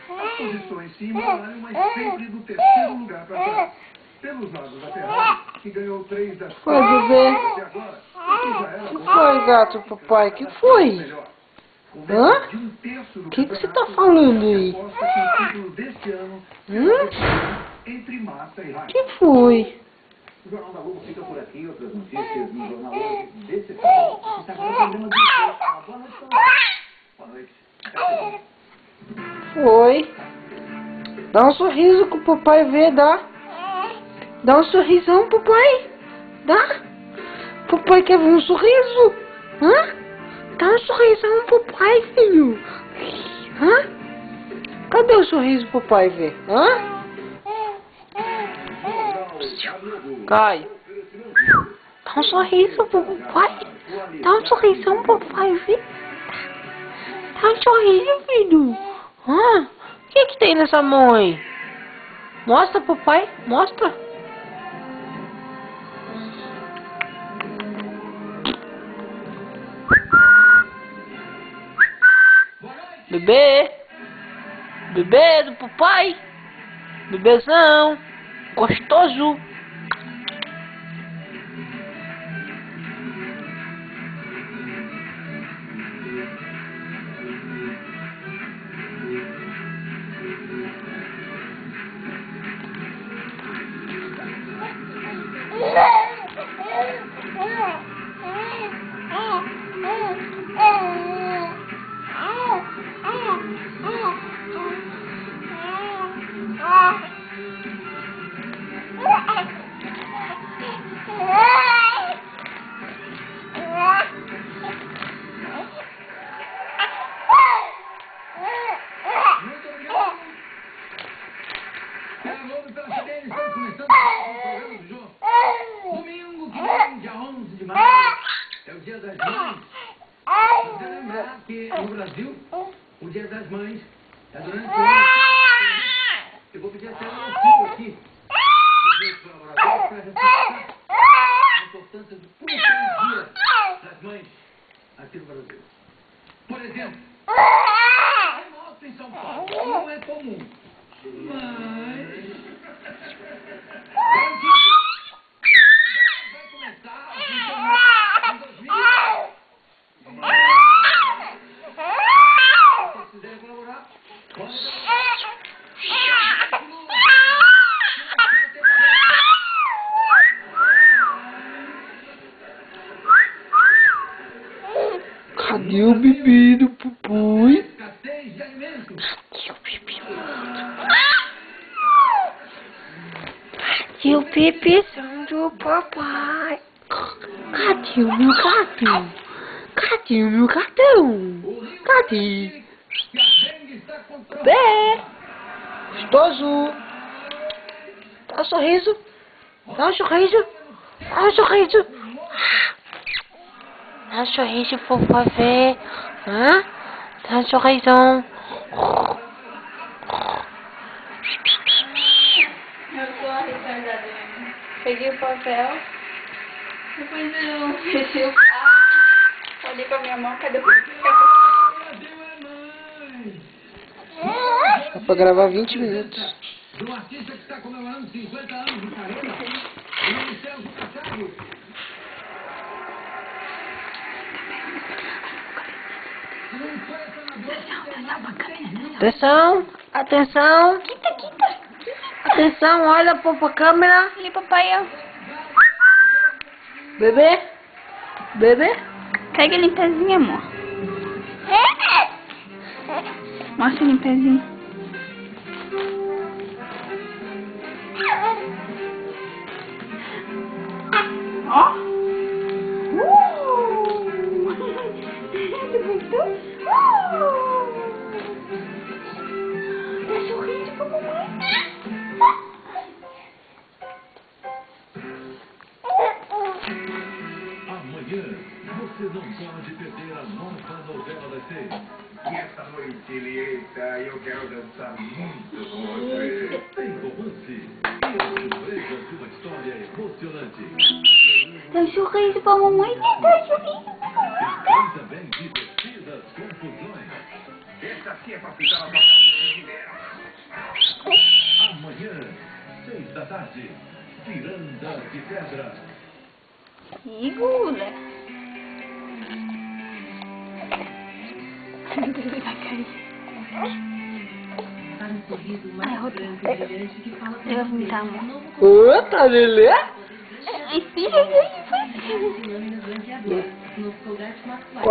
As posições se embalaram, mas sempre do terceiro lugar para trás. Pelos lados da Ferrari, que ganhou 3 das 4 até agora, que foi, gato, papai? Que foi? Hã? O que você tá falando aí? Que foi? O Jornal da Globo fica por aqui, outras notícias no jornal hoje. Desse sábado, está com o programa de hoje. Boa noite. Boa noite. Foi. Dá um sorriso que o papai vê, dá. Dá um sorrisão, papai. Dá. Papai quer ver um sorriso. Hã? Dá um sorrisão, papai, filho. Hã? Cadê o sorriso, papai ver? Hã? Cai. Dá um sorriso pro papai. Dá um sorrisão pro papai ver. Dá um sorriso, filho. Hã? O que tem nessa mão aí? Mostra, papai. Mostra. Bebê. Bebê do papai. Bebezão. Gostoso. Domingo que vem, dia 11 de maio, é o Dia das Mães. Você lembrar que no Brasil, o Dia das Mães é durante o ano. Eu vou pedir a senhora aqui, dos colaboradores, para reforçar a importância do Dia das Mães aqui no Brasil. Por exemplo, remoto em São Paulo não é comum, mas vai começar a funcionar em 2010. Se vocês quiserem colaborar, pode. Cadê o bebê do papai? Escassez de alimentos. Cadê o bebê? Cadê o bebezão do papai? Cadê o meu gato? Cadê o meu gatão? Cadê? Bebê! Gostoso! Dá um sorriso! Dá um sorriso! Dá um sorriso! Dá um sorriso pro papai ver! Hã? Dá um sorrisão! Eu sou a retardada. Peguei o papel, depois eu fechei o carro, olhei com a minha mão, cadê o papel? Dá pra gravar 20 minutos. Do artista que está comemorando 50 anos de carreira, o Ministério do Cacado. Atenção! Atenção! Atenção, olha pra câmera. Ali, papai, ó. Bebê? Bebê? Pega ele em pezinho, amor. Mostra ele em pezinho. Ó. Ele gostou? Dá sorriso pra mamãe. Amanhã, você não pode perder a nova novela das 6. E essa noite, Lieta, eu quero dançar muito com você. Tem romance e a surpresa de uma história emocionante. Dá sorriso pra mamãe. Dá sorriso pra mamãe. E tem também diversão. pra fritar a tua cara de primeira. Amanhã, 6 da tarde, Miranda de Pedra. Segura. Ele vai cair. Para um sorriso mais branco e brilhante que fala com Eu vou você. vomitar, amor. Ô, tá Lelê? Ai, filha, Lâminas branqueadoras. Novo Colgate Max Light.